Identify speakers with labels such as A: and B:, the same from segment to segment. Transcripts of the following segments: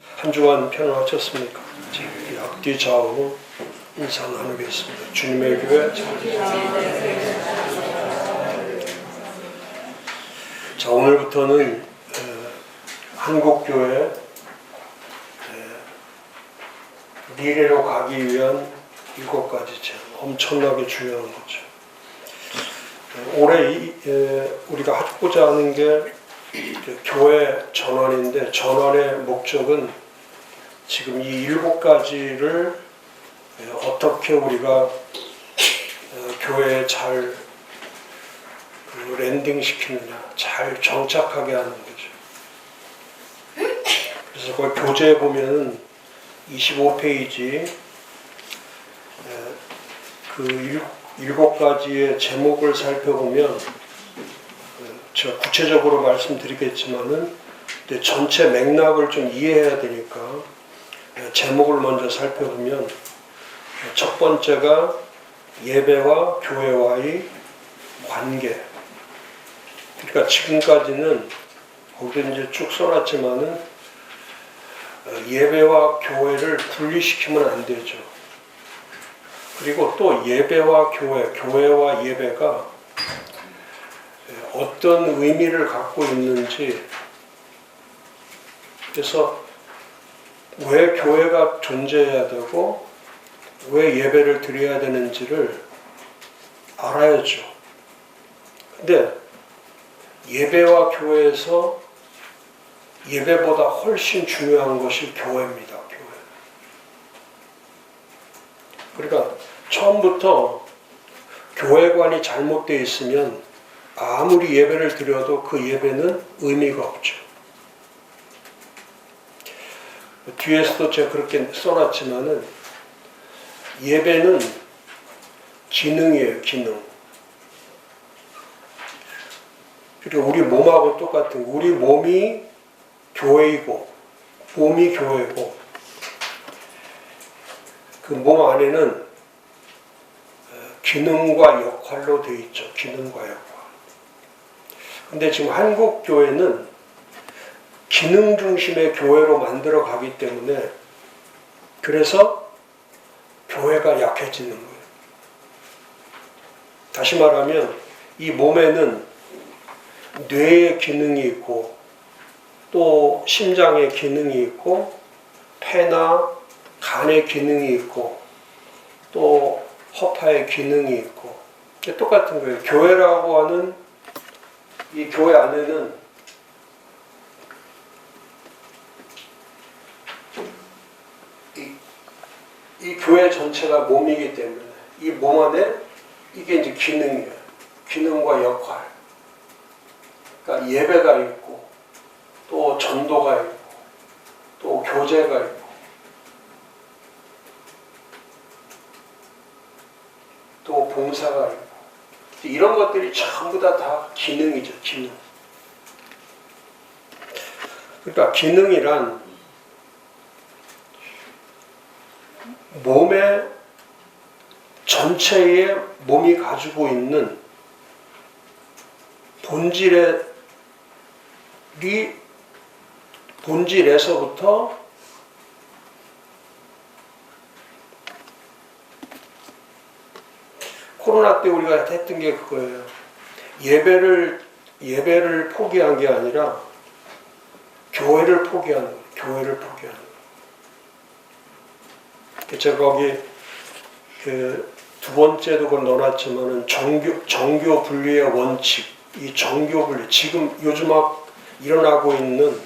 A: 한 주간 편안하셨습니까? 앞뒤 좌우 인사 나누겠습니다. 주님의 교회 자, 오늘부터는 한국교회 미래로 가기 위한 7가지 제안, 엄청나게 중요한 거죠. 올해 우리가 하고자 하는 게 교회 전환인데, 전환의 목적은 지금 이 7가지를 어떻게 우리가 교회에 잘 랜딩 시키느냐, 잘 정착하게 하는 거죠. 그래서 거기 교재에 보면은 25페이지 그 7가지의 제목을 살펴보면, 제가 구체적으로 말씀드리겠지만은 전체 맥락을 좀 이해해야 되니까 제목을 먼저 살펴보면, 첫 번째가 예배와 교회와의 관계. 그러니까 지금까지는 거기에 이제 쭉 써놨지만은 예배와 교회를 분리시키면 안 되죠. 그리고 또 예배와 교회, 교회와 예배가 어떤 의미를 갖고 있는지, 그래서 왜 교회가 존재해야 되고 왜 예배를 드려야 되는지를 알아야죠. 근데 예배와 교회에서 예배보다 훨씬 중요한 것이 교회입니다. 교회. 그러니까 처음부터 교회관이 잘못되어 있으면 아무리 예배를 드려도 그 예배는 의미가 없죠. 뒤에서도 제가 그렇게 써놨지만은, 예배는 기능이에요, 기능. 그리고 우리 몸하고 똑같은 거, 우리 몸이 교회이고, 몸이 교회고, 그 몸 안에는 기능과 역할로 되어 있죠. 기능과 역할. 근데 지금 한국 교회는 기능 중심의 교회로 만들어 가기 때문에, 그래서 교회가 약해지는 거예요. 다시 말하면 이 몸에는 뇌의 기능이 있고, 또 심장의 기능이 있고, 폐나 간의 기능이 있고, 또 허파의 기능이 있고, 똑같은 거예요. 교회라고 하는 이 교회 안에는 이 교회 전체가 몸이기 때문에 이 몸 안에 이게 이제 기능이에요. 기능과 역할. 그러니까 예배가 있고, 또 전도가 있고, 또 교제가 있고, 또 봉사가 있고, 이런 것들이 전부 다 기능이죠. 기능. 그러니까 기능이란 몸의 전체의 몸이 가지고 있는 본질에서부터 코로나 때 우리가 했던 게 그거예요. 예배를 포기한 게 아니라 교회를 포기하는 거예요. 교회를 포기하는 거예요. 제가 거기 두 번째도 그걸 넣어놨지만은 정교 분리의 원칙, 이 정교 분리, 지금 요즘 막 일어나고 있는,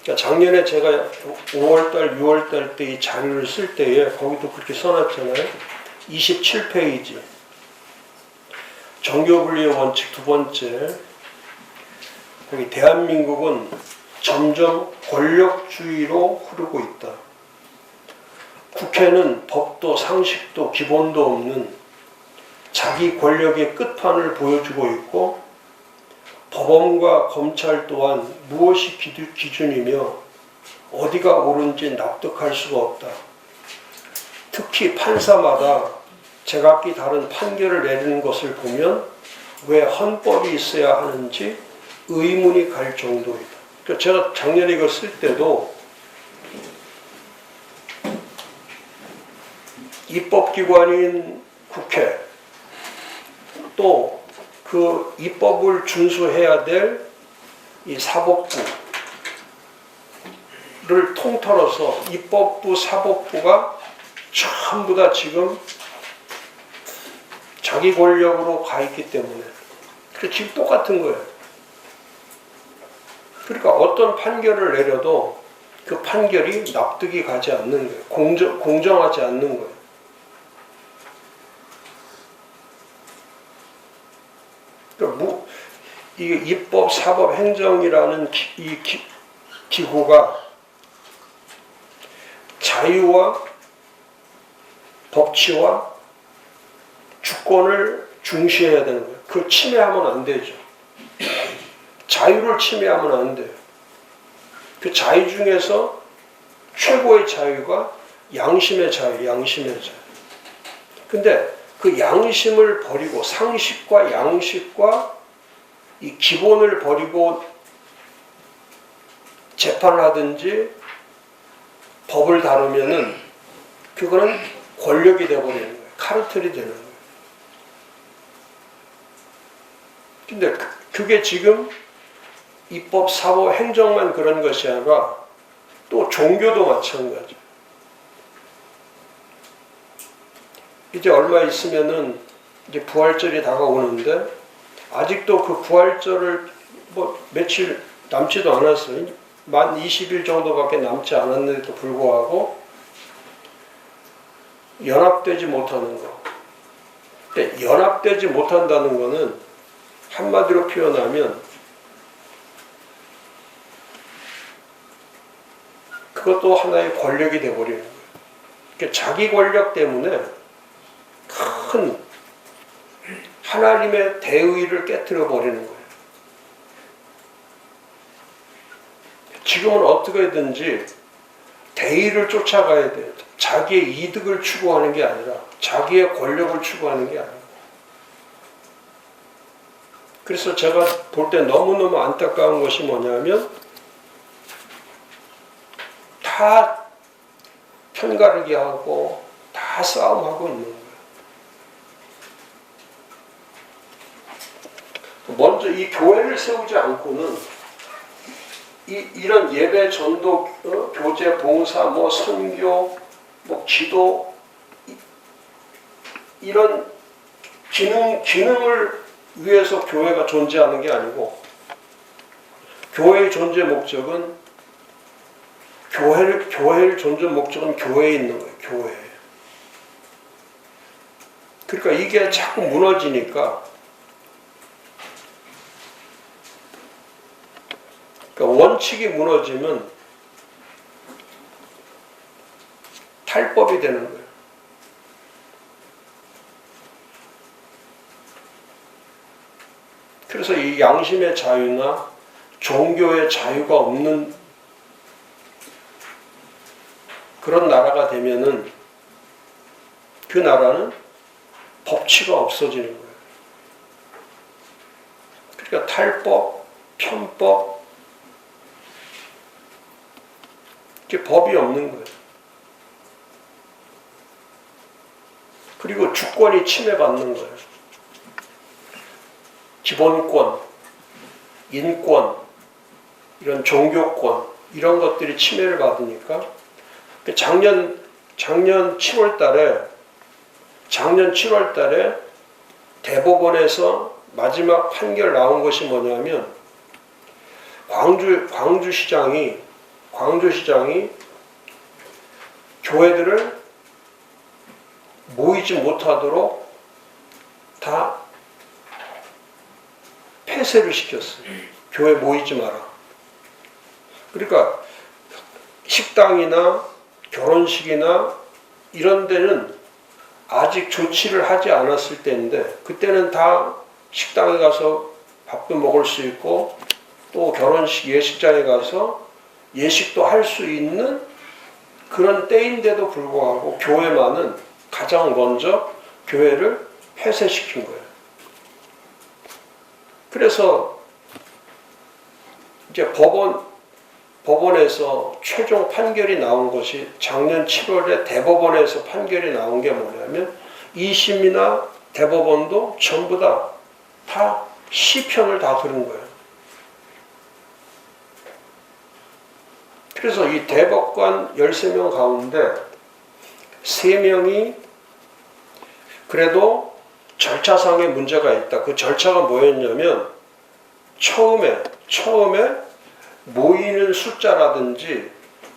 A: 그러니까 작년에 제가 5월달, 6월달 때 이 자료를 쓸 때에 거기도 그렇게 써놨잖아요. 27페이지. 정교 분리의 원칙 두 번째. 거기 대한민국은 점점 권력주의로 흐르고 있다. 국회는 법도 상식도 기본도 없는 자기 권력의 끝판을 보여주고 있고, 법원과 검찰 또한 무엇이 기준이며 어디가 옳은지 납득할 수가 없다. 특히 판사마다 제각기 다른 판결을 내리는 것을 보면 왜 헌법이 있어야 하는지 의문이 갈 정도이다. 그러니까 제가 작년에 이걸 쓸 때도 입법기관인 국회, 또 그 입법을 준수해야 될 이 사법부를 통틀어서 입법부, 사법부가 전부 다 지금 자기 권력으로 가 있기 때문에 그래 지금 똑같은 거예요. 그러니까 어떤 판결을 내려도 그 판결이 납득이 가지 않는 거예요. 공정하지 않는 거예요. 그러니까 이게 입법, 사법, 행정이라는 기구가 자유와 법치와 주권을 중시해야 되는 거예요. 그걸 침해하면 안 되죠. 자유를 침해하면 안 돼요. 그 자유 중에서 최고의 자유가 양심의 자유, 양심의 자유. 근데 그 양심을 버리고 상식과 양식과 이 기본을 버리고 재판을 하든지 법을 다루면은 그거는 권력이 되어버리는 거예요. 카르텔이 되는 거예요. 근데 그게 지금 입법, 사법, 행정만 그런 것이 아니라 또 종교도 마찬가지. 이제 얼마 있으면은 이제 부활절이 다가오는데 아직도 그 부활절을 뭐 며칠 남지도 않았어요. 만 20일 정도밖에 남지 않았는데도 불구하고 연합되지 못하는 거. 근데 연합되지 못한다는 거는 한마디로 표현하면 그것도 하나의 권력이 되어버리는 거예요. 그러니까 자기 권력 때문에 큰 하나님의 대의를 깨뜨려 버리는 거예요. 지금은 어떻게든지 대의를 쫓아가야 돼요. 자기의 이득을 추구하는 게 아니라 자기의 권력을 추구하는 게 아니라. 그래서 제가 볼 때 너무너무 안타까운 것이 뭐냐면 다 편가르기 하고 다 싸움하고 있는 거예요. 먼저 이 교회를 세우지 않고는 이런 예배, 전도, 교제, 봉사, 뭐 선교, 뭐 기도 이런 기능을 위해서 교회가 존재하는 게 아니고 교회의 존재 목적은 교회의 존재 목적은 교회에 있는 거예요. 교회에. 그러니까 이게 자꾸 무너지니까 그러니까 원칙이 무너지면 탈법이 되는 거예요. 그래서 이 양심의 자유나 종교의 자유가 없는 그런 나라가 되면은 그 나라는 법치가 없어지는 거예요. 그러니까 탈법, 편법, 이게 법이 없는 거예요. 그리고 주권이 침해받는 거예요. 기본권, 인권, 이런 종교권, 이런 것들이 침해를 받으니까 작년 7월 달에 대법원에서 마지막 판결 나온 것이 뭐냐면 광주시장이 교회들을 모이지 못하도록 다 폐쇄를 시켰어요. 교회 모이지 마라. 그러니까 식당이나 결혼식이나 이런 데는 아직 조치를 하지 않았을 때인데 그때는 다 식당에 가서 밥도 먹을 수 있고 또 결혼식 예식장에 가서 예식도 할 수 있는 그런 때인데도 불구하고 교회만은 가장 먼저 교회를 폐쇄시킨 거예요. 그래서 이제 법원에서 최종 판결이 나온 것이 작년 7월에 대법원에서 판결이 나온 게 뭐냐면 2심이나 대법원도 전부 다 시편을 다 들은 거예요. 그래서 이 대법관 13명 가운데 3명이 그래도 절차상의 문제가 있다. 그 절차가 뭐였냐면 처음에 모이는 숫자라든지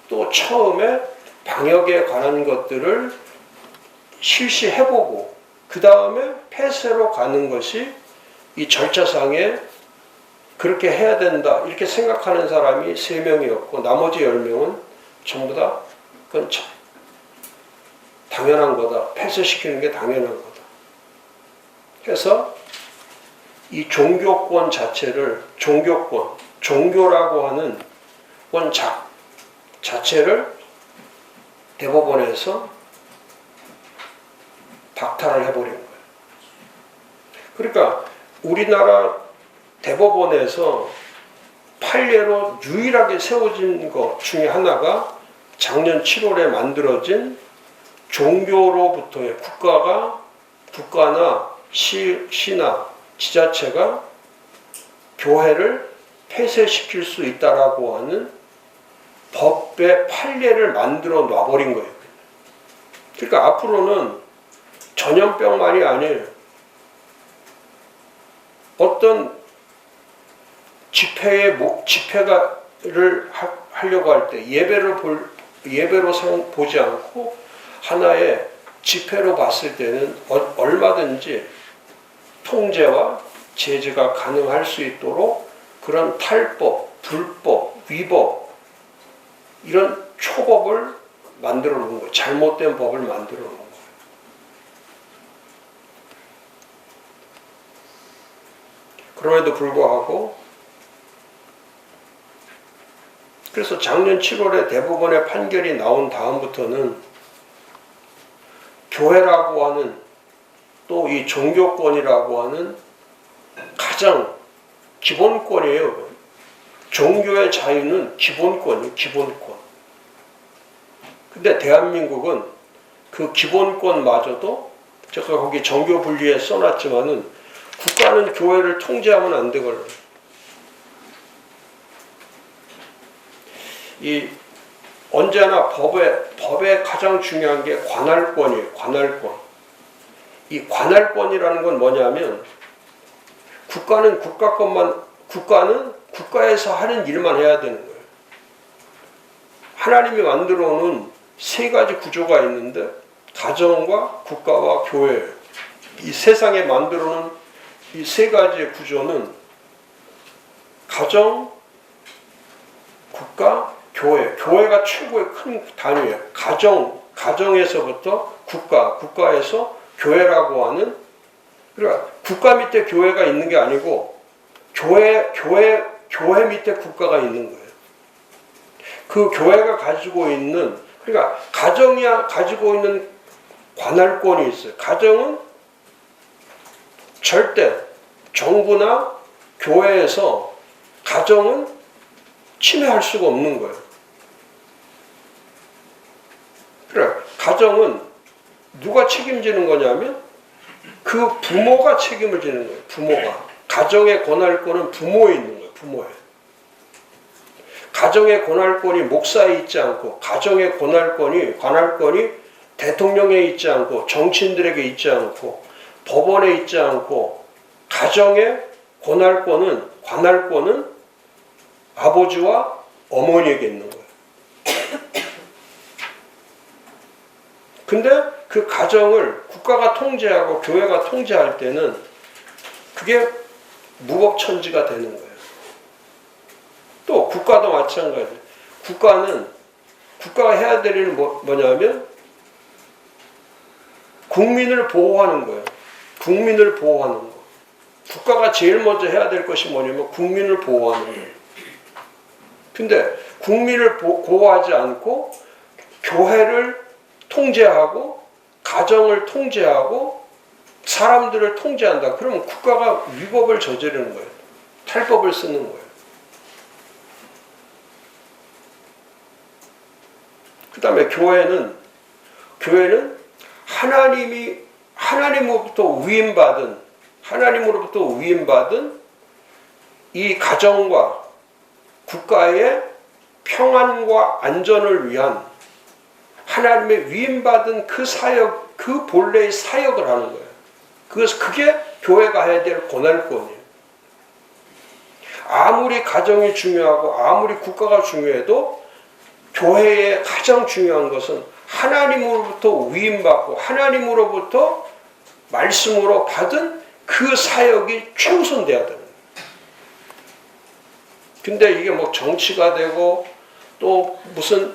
A: 또 처음에 방역에 관한 것들을 실시해보고 그 다음에 폐쇄로 가는 것이 이 절차상에 그렇게 해야 된다 이렇게 생각하는 사람이 3명이었고 나머지 10명은 전부 다 그건 당연한 거다. 폐쇄시키는 게 당연한 거다. 해서 이 종교권 자체를 종교라고 하는 원작 자체를 대법원에서 박탈을 해버린 거예요. 그러니까 우리나라 대법원에서 판례로 유일하게 세워진 것 중에 하나가 작년 7월에 만들어진 종교로부터의 국가나 시나 지자체가 교회를 폐쇄시킬 수 있다라고 하는 법의 판례를 만들어 놔버린 거예요. 그러니까 앞으로는 전염병만이 아니에요. 어떤 집회를 하려고 할 때 예배로 보지 않고 하나의 집회로 봤을 때는 얼마든지 통제와 제재가 가능할 수 있도록 그런 탈법, 불법, 위법 이런 초법을 만들어 놓은 거예요. 잘못된 법을 만들어 놓은 거예요. 그럼에도 불구하고 그래서 작년 7월에 대법원의 판결이 나온 다음부터는 교회라고 하는 또 이 종교권이라고 하는 가장 기본권이에요. 종교의 자유는 기본권이에요. 기본권. 근데 대한민국은 그 기본권마저도 제가 거기 정교 분리에 써놨지만은 국가는 교회를 통제하면 안 되거든요. 언제나 법에 가장 중요한 게 관할권이에요. 관할권. 이 관할권이라는 건 뭐냐면 국가는 국가에서 하는 일만 해야 되는 거예요. 하나님이 만들어 놓은 3가지 구조가 있는데 가정과 국가와 교회. 이 세상에 만들어 놓은 이 3가지의 구조는 가정, 국가, 교회가 최고의 큰 단위예요. 가정에서부터 국가에서 교회라고 하는, 그러니까 국가 밑에 교회가 있는 게 아니고 교회 밑에 국가가 있는 거예요. 그 교회가 가지고 있는, 그러니까 가정이 가지고 있는 관할권이 있어요. 가정은 절대 정부나 교회에서 가정은 침해할 수가 없는 거예요. 그래, 가정은 누가 책임지는 거냐면 그 부모가 책임을 지는 거예요. 부모가. 가정의 권할권은 부모에 있는 거예요. 부모에. 가정의 권할권이 목사에 있지 않고, 가정의 관할권이 대통령에 있지 않고, 정치인들에게 있지 않고, 법원에 있지 않고, 가정의 관할권은 아버지와 어머니에게 있는 거예요. 근데 그 가정을 국가가 통제하고 교회가 통제할 때는 그게 무법천지가 되는 거예요. 또 국가도 마찬가지예요. 국가가 해야 될 일은 뭐냐면 국민을 보호하는 거예요. 국민을 보호하는 거. 국가가 제일 먼저 해야 될 것이 뭐냐면 국민을 보호하는 거예요. 근데 국민을 보호하지 않고 교회를 통제하고 가정을 통제하고 사람들을 통제한다. 그러면 국가가 위법을 저지르는 거예요. 탈법을 쓰는 거예요. 그다음에 교회는 하나님으로부터 위임받은 이 가정과 국가의 평안과 안전을 위한 하나님의 위임받은 그 사역, 그 본래의 사역을 하는 거예요. 그게 교회가 해야 될 고난권이에요. 아무리 가정이 중요하고 아무리 국가가 중요해도 교회의 가장 중요한 것은 하나님으로부터 위임받고 하나님으로부터 말씀으로 받은 그 사역이 최우선돼야 되는 거예요. 근데 이게 뭐 정치가 되고 또 무슨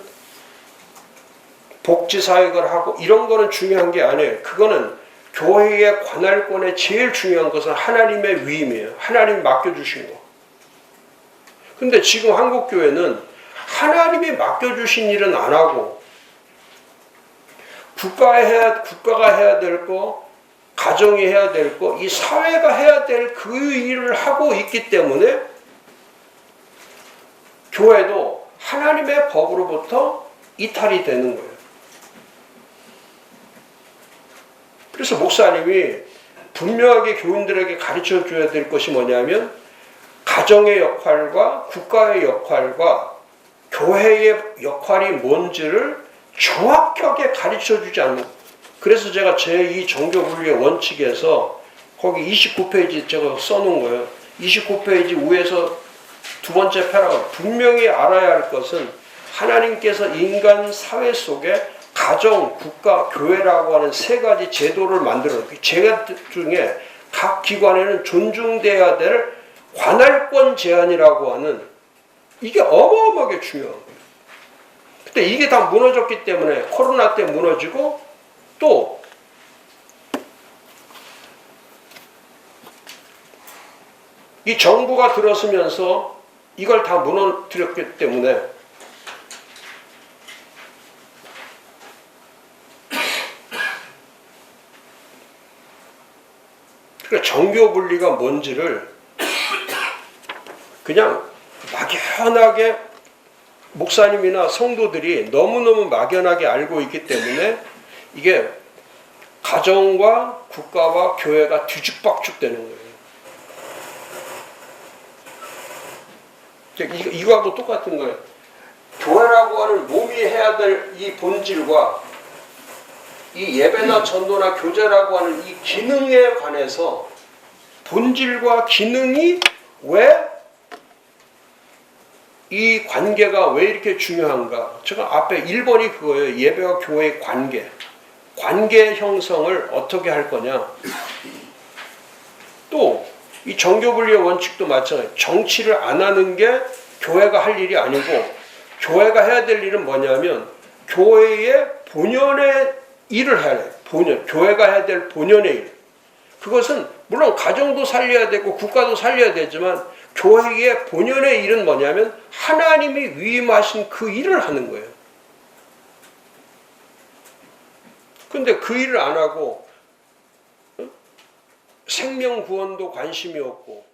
A: 복지 사역을 하고 이런 거는 중요한 게 아니에요. 그거는 교회의 관할권에 제일 중요한 것은 하나님의 위임이에요. 하나님 맡겨주신 거. 근데 지금 한국교회는 하나님이 맡겨주신 일은 안 하고 국가가 해야 될 거, 가정이 해야 될 거, 이 사회가 해야 될 그 일을 하고 있기 때문에 교회도 하나님의 법으로부터 이탈이 되는 거예요. 그래서 목사님이 분명하게 교인들에게 가르쳐 줘야 될 것이 뭐냐면 가정의 역할과 국가의 역할과 교회의 역할이 뭔지를 정확하게 가르쳐 주지 않는. 그래서 제가 제2 정교분리의 원칙에서 거기 29페이지 제가 써놓은 거예요. 29페이지 위에서 두 번째 패러그래프, 분명히 알아야 할 것은 하나님께서 인간 사회 속에 가정, 국가, 교회라고 하는 세 가지 제도를 만들어놓고 제도 중에 각 기관에는 존중돼야 될 관할권 제한이라고 하는 이게 어마어마하게 중요한 거예요. 근데 이게 다 무너졌기 때문에 코로나 때 무너지고 또 이 정부가 들어서면서 이걸 다 무너뜨렸기 때문에 그러니까 정교 분리가 뭔지를 그냥 막연하게 목사님이나 성도들이 너무너무 막연하게 알고 있기 때문에 이게 가정과 국가와 교회가 뒤죽박죽 되는 거예요. 이거하고 똑같은 거예요. 교회라고 하는 몸이 해야 될 이 본질과 이 예배나 전도나 교제라고 하는 이 기능에 관해서 본질과 기능이 왜 이 관계가 왜 이렇게 중요한가? 제가 앞에 1번이 그거예요. 예배와 교회의 관계. 관계 형성을 어떻게 할 거냐. 또 이 정교분리의 원칙도 마찬가지예요. 정치를 안 하는 게 교회가 할 일이 아니고 교회가 해야 될 일은 뭐냐면 교회의 본연의 일을 해야 돼요. 교회가 해야 될 본연의 일. 그것은 물론 가정도 살려야 되고 국가도 살려야 되지만 교회의 본연의 일은 뭐냐면 하나님이 위임하신 그 일을 하는 거예요. 근데 그 일을 안 하고 생명 구원도 관심이 없고